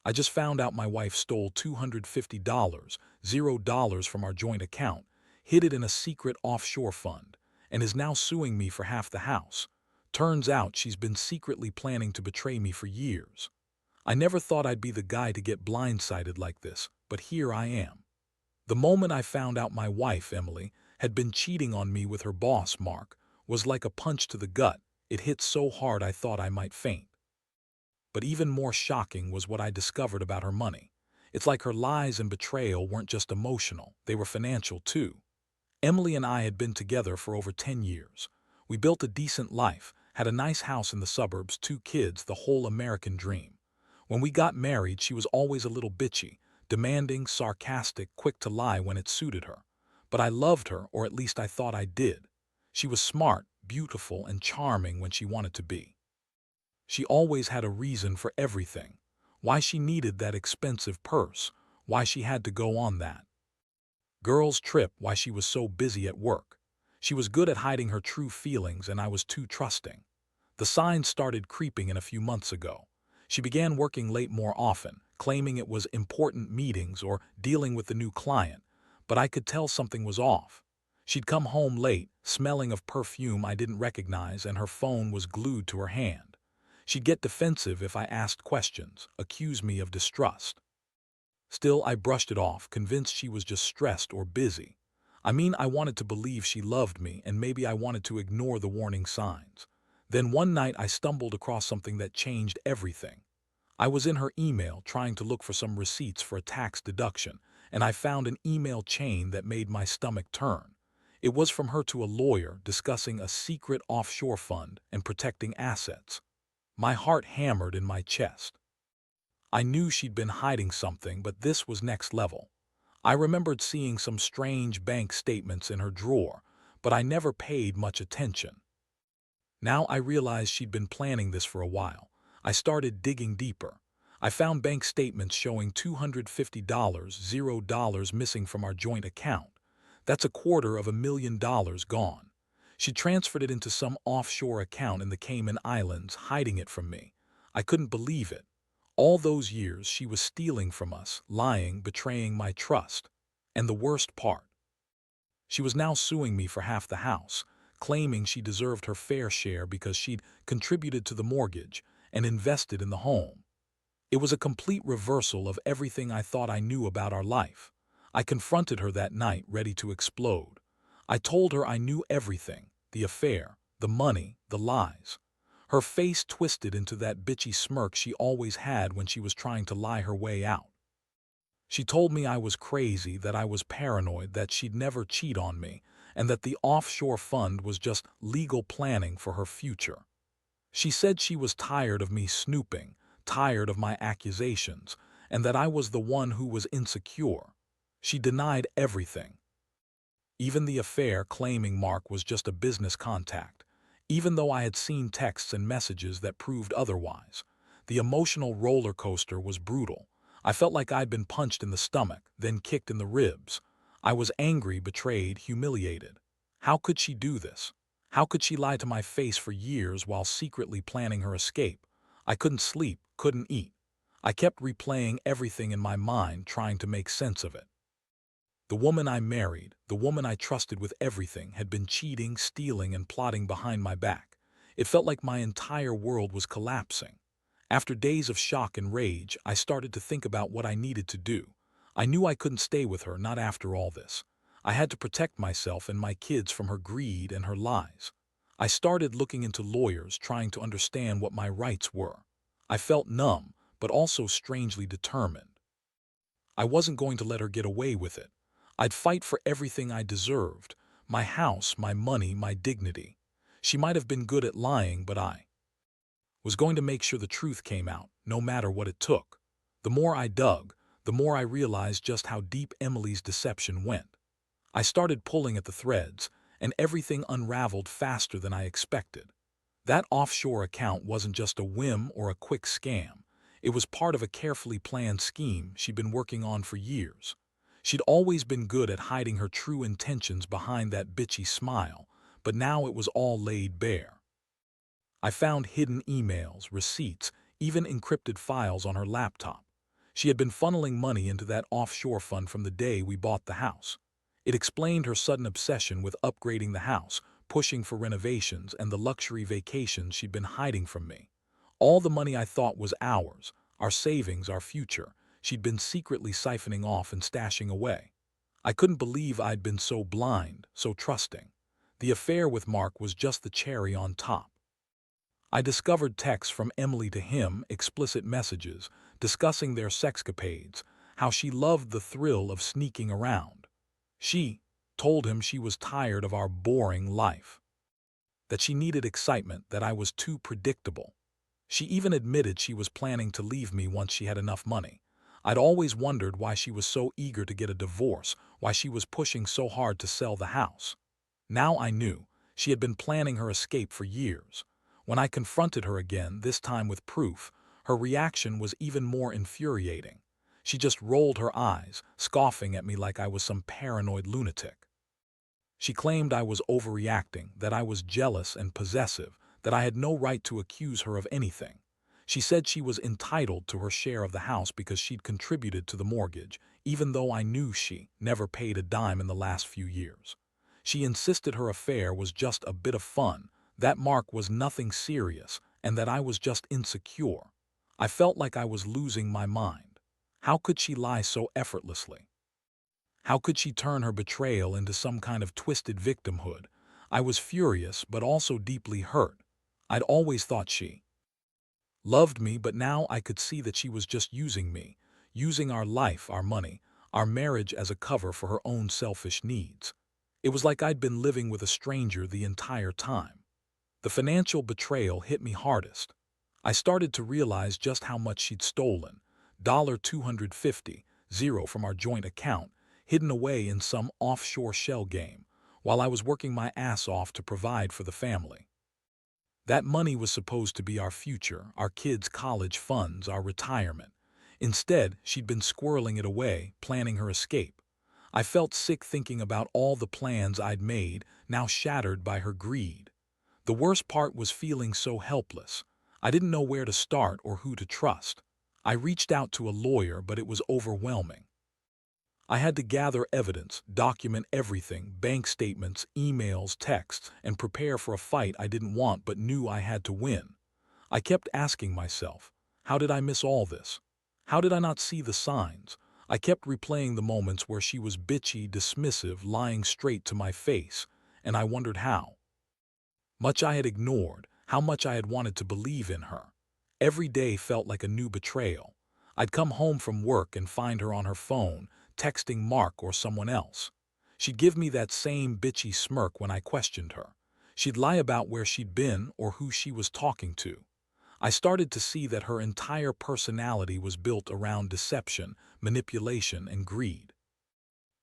I just found out my wife stole $250, $0 from our joint account, hid it in a secret offshore fund, and is now suing me for half the house. Turns out she's been secretly planning to betray me for years. I never thought I'd be the guy to get blindsided like this, but here I am. The moment I found out my wife, Emily, had been cheating on me with her boss, Mark, was like a punch to the gut. It hit so hard I thought I might faint. But even more shocking was what I discovered about her money. It's like her lies and betrayal weren't just emotional, they were financial too. Emily and I had been together for over 10 years. We built a decent life, had a nice house in the suburbs, 2 kids, the whole American dream. When we got married, she was always a little bitchy, demanding, sarcastic, quick to lie when it suited her. But I loved her, or at least I thought I did. She was smart, beautiful, and charming when she wanted to be. She always had a reason for everything. Why she needed that expensive purse, why she had to go on that girls' trip, why she was so busy at work. She was good at hiding her true feelings, and I was too trusting. The signs started creeping in a few months ago. She began working late more often, claiming it was important meetings or dealing with the new client, but I could tell something was off. She'd come home late, smelling of perfume I didn't recognize, and her phone was glued to her hand. She'd get defensive if I asked questions, accuse me of distrust. Still, I brushed it off, convinced she was just stressed or busy. I wanted to believe she loved me, and maybe I wanted to ignore the warning signs. Then one night I stumbled across something that changed everything. I was in her email trying to look for some receipts for a tax deduction, and I found an email chain that made my stomach turn. It was from her to a lawyer discussing a secret offshore fund and protecting assets. My heart hammered in my chest. I knew she'd been hiding something, but this was next level. I remembered seeing some strange bank statements in her drawer, but I never paid much attention. Now I realized she'd been planning this for a while. I started digging deeper. I found bank statements showing $250, $0 missing from our joint account. That's $250,000 gone. She transferred it into some offshore account in the Cayman Islands, hiding it from me. I couldn't believe it. All those years she was stealing from us, lying, betraying my trust. And the worst part, she was now suing me for half the house, claiming she deserved her fair share because she'd contributed to the mortgage and invested in the home. It was a complete reversal of everything I thought I knew about our life. I confronted her that night, ready to explode. I told her I knew everything, the affair, the money, the lies. Her face twisted into that bitchy smirk she always had when she was trying to lie her way out. She told me I was crazy, that I was paranoid, that she'd never cheat on me, and that the offshore fund was just legal planning for her future. She said she was tired of me snooping, tired of my accusations, and that I was the one who was insecure. She denied everything, even the affair, claiming Mark was just a business contact, even though I had seen texts and messages that proved otherwise. The emotional roller coaster was brutal. I felt like I'd been punched in the stomach, then kicked in the ribs. I was angry, betrayed, humiliated. How could she do this? How could she lie to my face for years while secretly planning her escape? I couldn't sleep, couldn't eat. I kept replaying everything in my mind, trying to make sense of it. The woman I married, the woman I trusted with everything, had been cheating, stealing, and plotting behind my back. It felt like my entire world was collapsing. After days of shock and rage, I started to think about what I needed to do. I knew I couldn't stay with her, not after all this. I had to protect myself and my kids from her greed and her lies. I started looking into lawyers, trying to understand what my rights were. I felt numb, but also strangely determined. I wasn't going to let her get away with it. I'd fight for everything I deserved, my house, my money, my dignity. She might have been good at lying, but I was going to make sure the truth came out, no matter what it took. The more I dug, the more I realized just how deep Emily's deception went. I started pulling at the threads, and everything unraveled faster than I expected. That offshore account wasn't just a whim or a quick scam. It was part of a carefully planned scheme she'd been working on for years. She'd always been good at hiding her true intentions behind that bitchy smile, but now it was all laid bare. I found hidden emails, receipts, even encrypted files on her laptop. She had been funneling money into that offshore fund from the day we bought the house. It explained her sudden obsession with upgrading the house, pushing for renovations, and the luxury vacations she'd been hiding from me. All the money I thought was ours, our savings, our future, she'd been secretly siphoning off and stashing away. I couldn't believe I'd been so blind, so trusting. The affair with Mark was just the cherry on top. I discovered texts from Emily to him, explicit messages, discussing their sexcapades, how she loved the thrill of sneaking around. She told him she was tired of our boring life, that she needed excitement, that I was too predictable. She even admitted she was planning to leave me once she had enough money. I'd always wondered why she was so eager to get a divorce, why she was pushing so hard to sell the house. Now I knew. She had been planning her escape for years. When I confronted her again, this time with proof, her reaction was even more infuriating. She just rolled her eyes, scoffing at me like I was some paranoid lunatic. She claimed I was overreacting, that I was jealous and possessive, that I had no right to accuse her of anything. She said she was entitled to her share of the house because she'd contributed to the mortgage, even though I knew she never paid a dime in the last few years. She insisted her affair was just a bit of fun, that Mark was nothing serious, and that I was just insecure. I felt like I was losing my mind. How could she lie so effortlessly? How could she turn her betrayal into some kind of twisted victimhood? I was furious, but also deeply hurt. I'd always thought she loved me, but now I could see that she was just using me, using our life, our money, our marriage as a cover for her own selfish needs. It was like I'd been living with a stranger the entire time. The financial betrayal hit me hardest. I started to realize just how much she'd stolen. $250, zero from our joint account, hidden away in some offshore shell game, while I was working my ass off to provide for the family. That money was supposed to be our future, our kids' college funds, our retirement. Instead, she'd been squirreling it away, planning her escape. I felt sick thinking about all the plans I'd made, now shattered by her greed. The worst part was feeling so helpless. I didn't know where to start or who to trust. I reached out to a lawyer, but it was overwhelming. I had to gather evidence, document everything, bank statements, emails, texts, and prepare for a fight I didn't want but knew I had to win. I kept asking myself, how did I miss all this? How did I not see the signs? I kept replaying the moments where she was bitchy, dismissive, lying straight to my face, and I wondered how much I had ignored, how much I had wanted to believe in her. Every day felt like a new betrayal. I'd come home from work and find her on her phone, texting Mark or someone else. She'd give me that same bitchy smirk when I questioned her. She'd lie about where she'd been or who she was talking to. I started to see that her entire personality was built around deception, manipulation, and greed.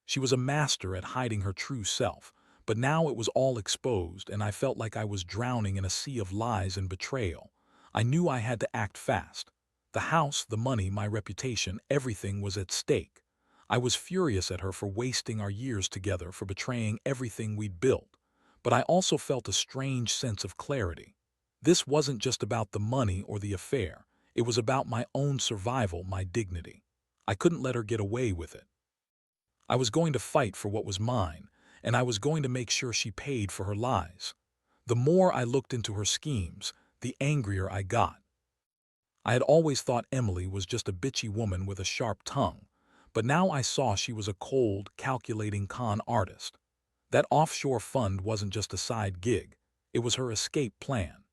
She was a master at hiding her true self, but now it was all exposed and I felt like I was drowning in a sea of lies and betrayal. I knew I had to act fast. The house, the money, my reputation, everything was at stake. I was furious at her for wasting our years together, for betraying everything we'd built. But I also felt a strange sense of clarity. This wasn't just about the money or the affair. It was about my own survival, my dignity. I couldn't let her get away with it. I was going to fight for what was mine, and I was going to make sure she paid for her lies. The more I looked into her schemes, the angrier I got. I had always thought Emily was just a bitchy woman with a sharp tongue, but now I saw she was a cold, calculating con artist. That offshore fund wasn't just a side gig, it was her escape plan.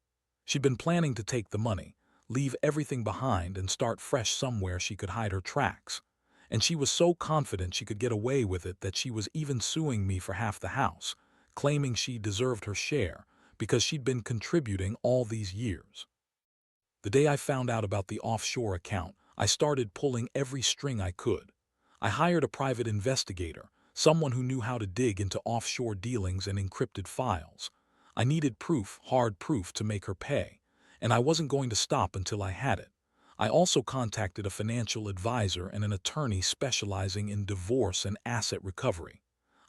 She'd been planning to take the money, leave everything behind, and start fresh somewhere she could hide her tracks. And she was so confident she could get away with it that she was even suing me for half the house, claiming she deserved her share because she'd been contributing all these years. The day I found out about the offshore account, I started pulling every string I could. I hired a private investigator, someone who knew how to dig into offshore dealings and encrypted files. I needed proof, hard proof, to make her pay, and I wasn't going to stop until I had it. I also contacted a financial advisor and an attorney specializing in divorce and asset recovery.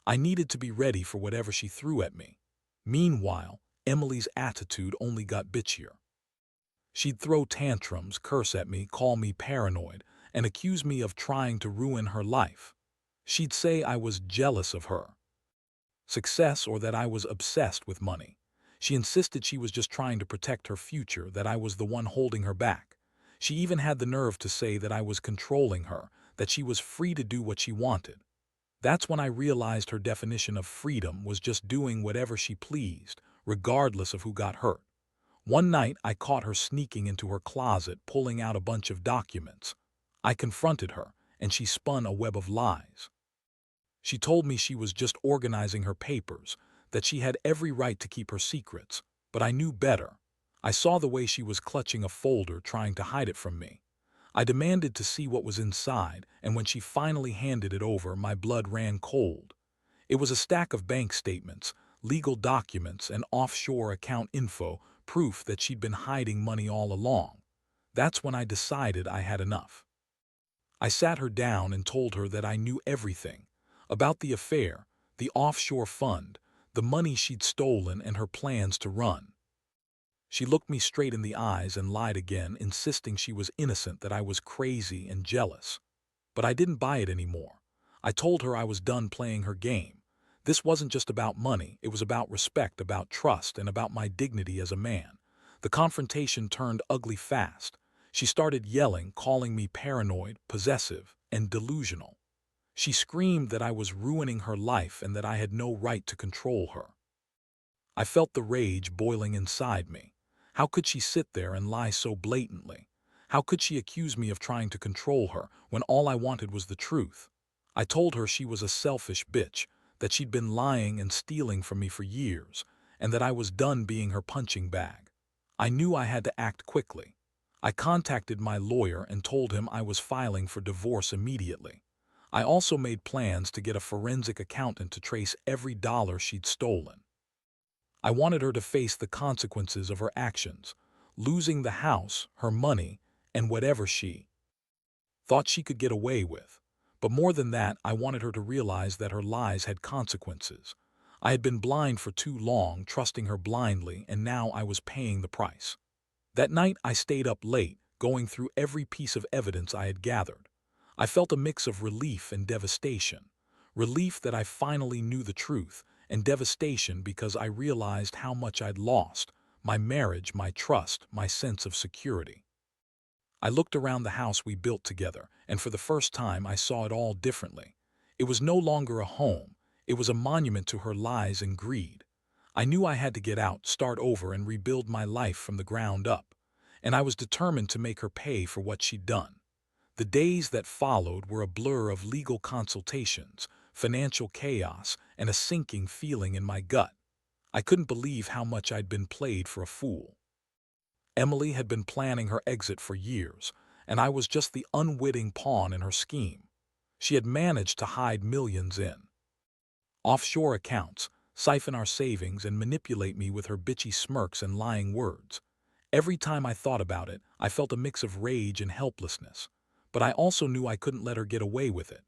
I needed to be ready for whatever she threw at me. Meanwhile, Emily's attitude only got bitchier. She'd throw tantrums, curse at me, call me paranoid, and accuse me of trying to ruin her life. She'd say I was jealous of her success or that I was obsessed with money. She insisted she was just trying to protect her future, that I was the one holding her back. She even had the nerve to say that I was controlling her, that she was free to do what she wanted. That's when I realized her definition of freedom was just doing whatever she pleased, regardless of who got hurt. One night, I caught her sneaking into her closet, pulling out a bunch of documents. I confronted her, and she spun a web of lies. She told me she was just organizing her papers, that she had every right to keep her secrets, but I knew better. I saw the way she was clutching a folder, trying to hide it from me. I demanded to see what was inside, and when she finally handed it over, my blood ran cold. It was a stack of bank statements, legal documents, and offshore account info, proof that she'd been hiding money all along. That's when I decided I had enough. I sat her down and told her that I knew everything about the affair, the offshore fund, the money she'd stolen, and her plans to run. She looked me straight in the eyes and lied again, insisting she was innocent, that I was crazy and jealous. But I didn't buy it anymore. I told her I was done playing her game. This wasn't just about money, it was about respect, about trust, and about my dignity as a man. The confrontation turned ugly fast. She started yelling, calling me paranoid, possessive, and delusional. She screamed that I was ruining her life and that I had no right to control her. I felt the rage boiling inside me. How could she sit there and lie so blatantly? How could she accuse me of trying to control her when all I wanted was the truth? I told her she was a selfish bitch, that she'd been lying and stealing from me for years, and that I was done being her punching bag. I knew I had to act quickly. I contacted my lawyer and told him I was filing for divorce immediately. I also made plans to get a forensic accountant to trace every dollar she'd stolen. I wanted her to face the consequences of her actions, losing the house, her money, and whatever she thought she could get away with. But more than that, I wanted her to realize that her lies had consequences. I had been blind for too long, trusting her blindly, and now I was paying the price. That night, I stayed up late, going through every piece of evidence I had gathered. I felt a mix of relief and devastation. Relief that I finally knew the truth, and devastation because I realized how much I'd lost: my marriage, my trust, my sense of security. I looked around the house we built together, and for the first time I saw it all differently. It was no longer a home, it was a monument to her lies and greed. I knew I had to get out, start over, and rebuild my life from the ground up, and I was determined to make her pay for what she'd done. The days that followed were a blur of legal consultations, financial chaos, and a sinking feeling in my gut. I couldn't believe how much I'd been played for a fool. Emily had been planning her exit for years, and I was just the unwitting pawn in her scheme. She had managed to hide millions in offshore accounts, siphon our savings, and manipulate me with her bitchy smirks and lying words. Every time I thought about it, I felt a mix of rage and helplessness. But I also knew I couldn't let her get away with it.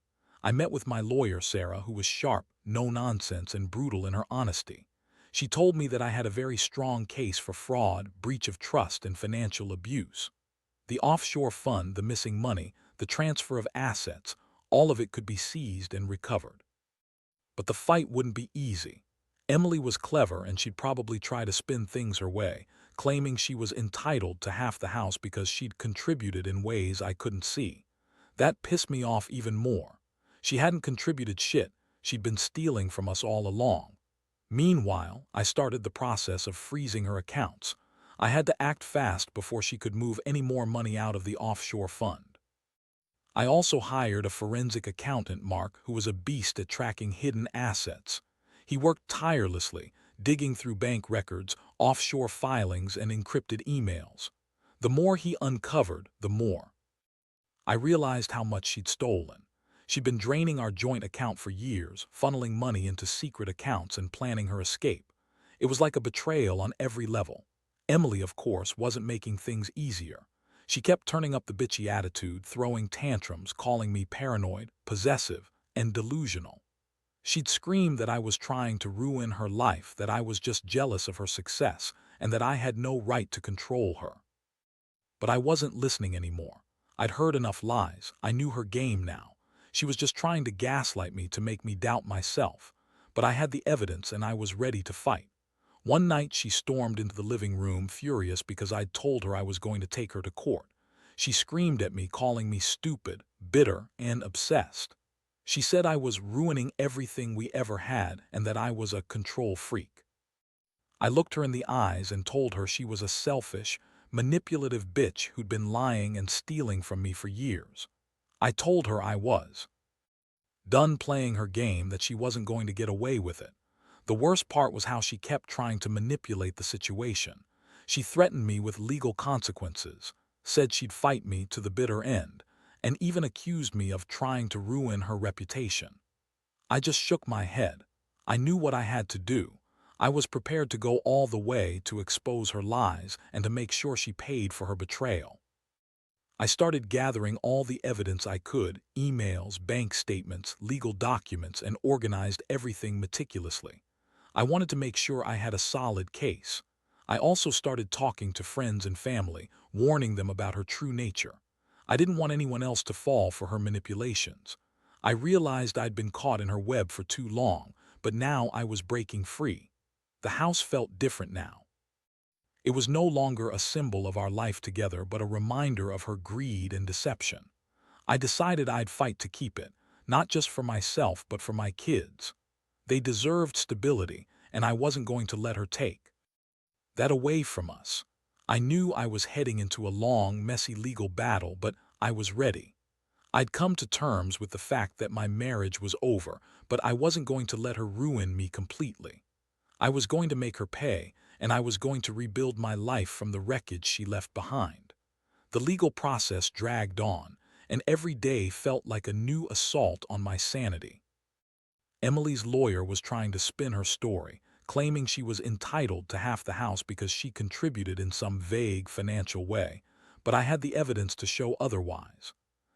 I met with my lawyer, Sarah, who was sharp, no-nonsense, and brutal in her honesty. She told me that I had a very strong case for fraud, breach of trust, and financial abuse. The offshore fund, the missing money, the transfer of assets, all of it could be seized and recovered. But the fight wouldn't be easy. Emily was clever, and she'd probably try to spin things her way, claiming she was entitled to half the house because she'd contributed in ways I couldn't see. That pissed me off even more. She hadn't contributed shit, she'd been stealing from us all along. Meanwhile, I started the process of freezing her accounts. I had to act fast before she could move any more money out of the offshore fund. I also hired a forensic accountant, Mark, who was a beast at tracking hidden assets. He worked tirelessly, digging through bank records, offshore filings, and encrypted emails. The more he uncovered, the more I realized how much she'd stolen. She'd been draining our joint account for years, funneling money into secret accounts and planning her escape. It was like a betrayal on every level. Emily, of course, wasn't making things easier. She kept turning up the bitchy attitude, throwing tantrums, calling me paranoid, possessive, and delusional. She'd scream that I was trying to ruin her life, that I was just jealous of her success, and that I had no right to control her. But I wasn't listening anymore. I'd heard enough lies. I knew her game now. She was just trying to gaslight me to make me doubt myself. But I had the evidence and I was ready to fight. One night she stormed into the living room, furious because I'd told her I was going to take her to court. She screamed at me, calling me stupid, bitter, and obsessed. She said I was ruining everything we ever had and that I was a control freak. I looked her in the eyes and told her she was a selfish, manipulative bitch who'd been lying and stealing from me for years. I told her I was done playing her game, that she wasn't going to get away with it. The worst part was how she kept trying to manipulate the situation. She threatened me with legal consequences, said she'd fight me to the bitter end, and even accused me of trying to ruin her reputation. I just shook my head. I knew what I had to do. I was prepared to go all the way to expose her lies and to make sure she paid for her betrayal. I started gathering all the evidence I could, emails, bank statements, legal documents, and organized everything meticulously. I wanted to make sure I had a solid case. I also started talking to friends and family, warning them about her true nature. I didn't want anyone else to fall for her manipulations. I realized I'd been caught in her web for too long, but now I was breaking free. The house felt different now. It was no longer a symbol of our life together, but a reminder of her greed and deception. I decided I'd fight to keep it, not just for myself, but for my kids. They deserved stability, and I wasn't going to let her take that away from us. I knew I was heading into a long, messy legal battle, but I was ready. I'd come to terms with the fact that my marriage was over, but I wasn't going to let her ruin me completely. I was going to make her pay, and I was going to rebuild my life from the wreckage she left behind. The legal process dragged on, and every day felt like a new assault on my sanity. Emily's lawyer was trying to spin her story, claiming she was entitled to half the house because she contributed in some vague financial way, but I had the evidence to show otherwise.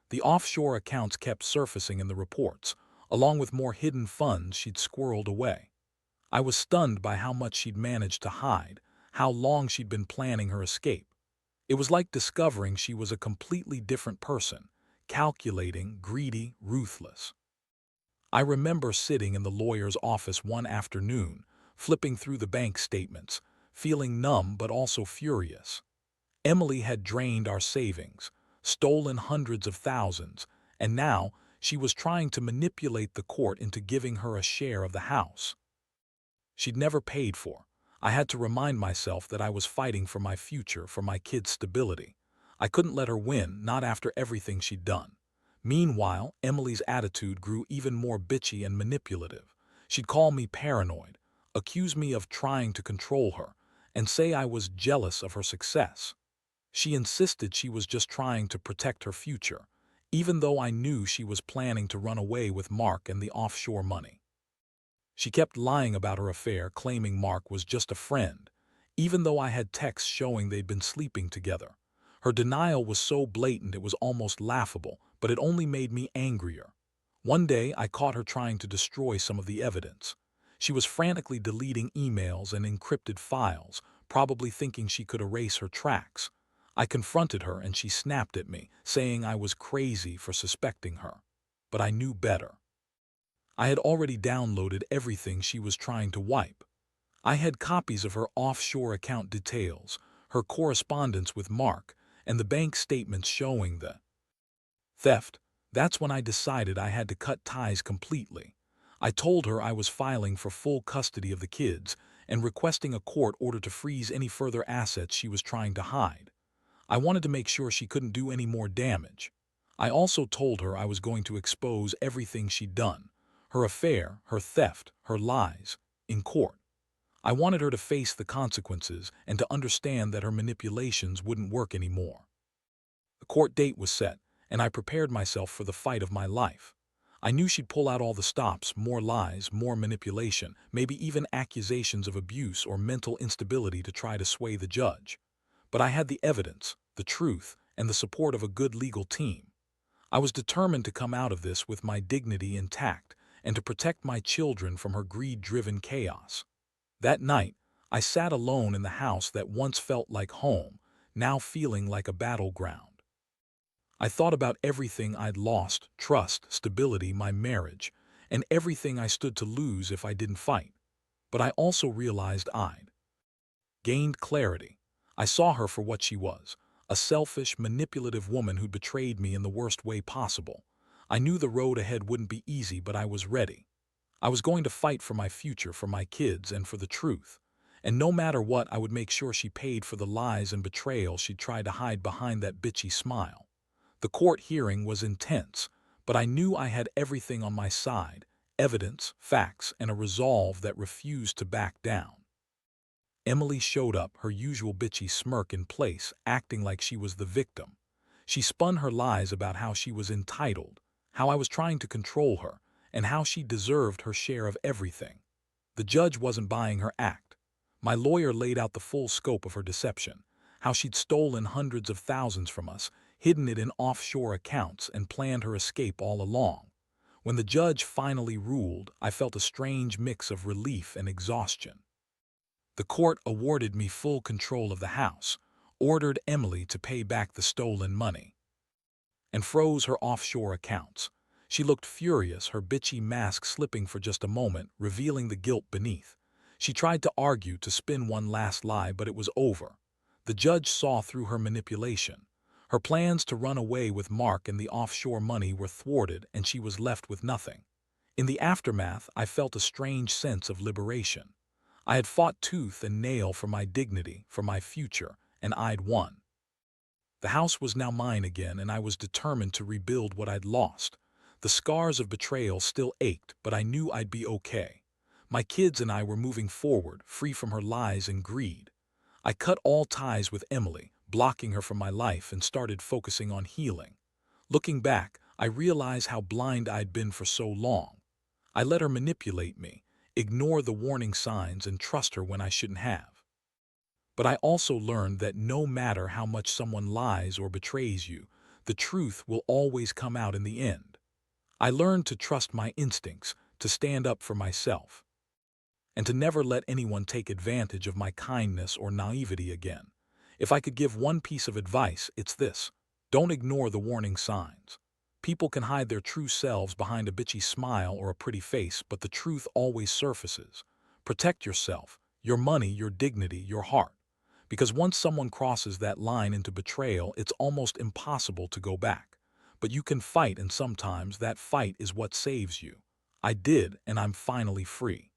The offshore accounts kept surfacing in the reports, along with more hidden funds she'd squirreled away. I was stunned by how much she'd managed to hide, how long she'd been planning her escape. It was like discovering she was a completely different person, calculating, greedy, ruthless. I remember sitting in the lawyer's office one afternoon, flipping through the bank statements, feeling numb but also furious. Emily had drained our savings, stolen hundreds of thousands, and now she was trying to manipulate the court into giving her a share of the house she'd never paid for. I had to remind myself that I was fighting for my future, for my kids' stability. I couldn't let her win, not after everything she'd done. Meanwhile, Emily's attitude grew even more bitchy and manipulative. She'd call me paranoid, accuse me of trying to control her, and say I was jealous of her success. She insisted she was just trying to protect her future, even though I knew she was planning to run away with Mark and the offshore money. She kept lying about her affair, claiming Mark was just a friend, even though I had texts showing they'd been sleeping together. Her denial was so blatant it was almost laughable, but it only made me angrier. One day, I caught her trying to destroy some of the evidence. She was frantically deleting emails and encrypted files, probably thinking she could erase her tracks. I confronted her and she snapped at me, saying I was crazy for suspecting her. But I knew better. I had already downloaded everything she was trying to wipe. I had copies of her offshore account details, her correspondence with Mark, and the bank statements showing the theft. That's when I decided I had to cut ties completely. I told her I was filing for full custody of the kids and requesting a court order to freeze any further assets she was trying to hide. I wanted to make sure she couldn't do any more damage. I also told her I was going to expose everything she'd done, her affair, her theft, her lies, in court. I wanted her to face the consequences and to understand that her manipulations wouldn't work anymore. The court date was set, and I prepared myself for the fight of my life. I knew she'd pull out all the stops, more lies, more manipulation, maybe even accusations of abuse or mental instability to try to sway the judge. But I had the evidence, the truth, and the support of a good legal team. I was determined to come out of this with my dignity intact and to protect my children from her greed-driven chaos. That night, I sat alone in the house that once felt like home, now feeling like a battleground. I thought about everything I'd lost, trust, stability, my marriage, and everything I stood to lose if I didn't fight. But I also realized I'd gained clarity. I saw her for what she was, a selfish, manipulative woman who betrayed me in the worst way possible. I knew the road ahead wouldn't be easy, but I was ready. I was going to fight for my future, for my kids, and for the truth. And no matter what, I would make sure she paid for the lies and betrayal she tried to hide behind that bitchy smile. The court hearing was intense, but I knew I had everything on my side: evidence, facts, and a resolve that refused to back down. Emily showed up, her usual bitchy smirk in place, acting like she was the victim. She spun her lies about how she was entitled, how I was trying to control her, and how she deserved her share of everything. The judge wasn't buying her act. My lawyer laid out the full scope of her deception, how she'd stolen hundreds of thousands from us, hidden it in offshore accounts, and planned her escape all along. When the judge finally ruled, I felt a strange mix of relief and exhaustion. The court awarded me full control of the house, ordered Emily to pay back the stolen money, and froze her offshore accounts. She looked furious, her bitchy mask slipping for just a moment, revealing the guilt beneath. She tried to argue, to spin one last lie, but it was over. The judge saw through her manipulation. Her plans to run away with Mark and the offshore money were thwarted, and she was left with nothing. In the aftermath, I felt a strange sense of liberation. I had fought tooth and nail for my dignity, for my future, and I'd won. The house was now mine again, and I was determined to rebuild what I'd lost. The scars of betrayal still ached, but I knew I'd be okay. My kids and I were moving forward, free from her lies and greed. I cut all ties with Emily, blocking her from my life, and started focusing on healing. Looking back, I realized how blind I'd been for so long. I let her manipulate me, ignore the warning signs, and trust her when I shouldn't have. But I also learned that no matter how much someone lies or betrays you, the truth will always come out in the end. I learned to trust my instincts, to stand up for myself, and to never let anyone take advantage of my kindness or naivety again. If I could give one piece of advice, it's this: don't ignore the warning signs. People can hide their true selves behind a bitchy smile or a pretty face, but the truth always surfaces. Protect yourself, your money, your dignity, your heart. Because once someone crosses that line into betrayal, it's almost impossible to go back. But you can fight, and sometimes that fight is what saves you. I did, and I'm finally free.